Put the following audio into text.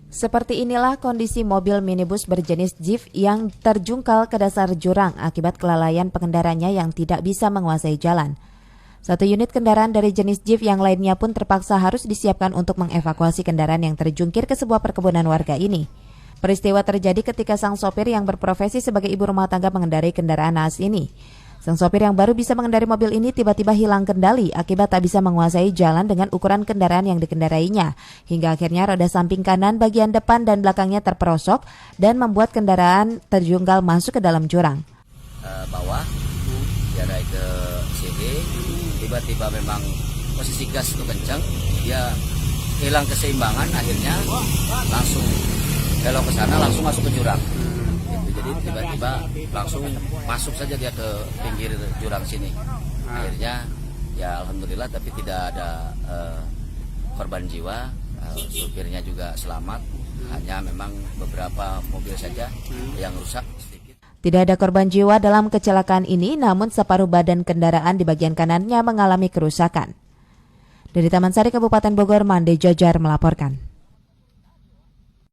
Seperti inilah kondisi mobil minibus berjenis Jeep yang terjungkal ke dasar jurang akibat kelalaian pengendaranya yang tidak bisa menguasai jalan. Satu unit kendaraan dari jenis Jeep yang lainnya pun terpaksa harus disiapkan untuk mengevakuasi kendaraan yang terjungkir ke sebuah perkebunan warga ini. Peristiwa terjadi ketika sang sopir yang berprofesi sebagai ibu rumah tangga mengendarai kendaraan naas ini. Sang sopir yang baru bisa mengendarai mobil ini tiba-tiba hilang kendali akibat tak bisa menguasai jalan dengan ukuran kendaraan yang dikendarainya. Hingga akhirnya roda samping kanan bagian depan dan belakangnya terperosok dan membuat kendaraan terjungkal masuk ke dalam jurang. Bawah, jarak ke sini, tiba-tiba memang posisi gas itu kencang, dia hilang keseimbangan, akhirnya langsung belok ke sana, langsung masuk ke jurang. Jadi tiba-tiba langsung masuk saja dia ke pinggir jurang sini. Akhirnya ya alhamdulillah tapi tidak ada korban jiwa, supirnya juga selamat. Hanya memang beberapa mobil saja yang rusak sedikit. Tidak ada korban jiwa dalam kecelakaan ini, namun separuh badan kendaraan di bagian kanannya mengalami kerusakan. Dari Taman Sari, Kabupaten Bogor, Mande Jajar melaporkan.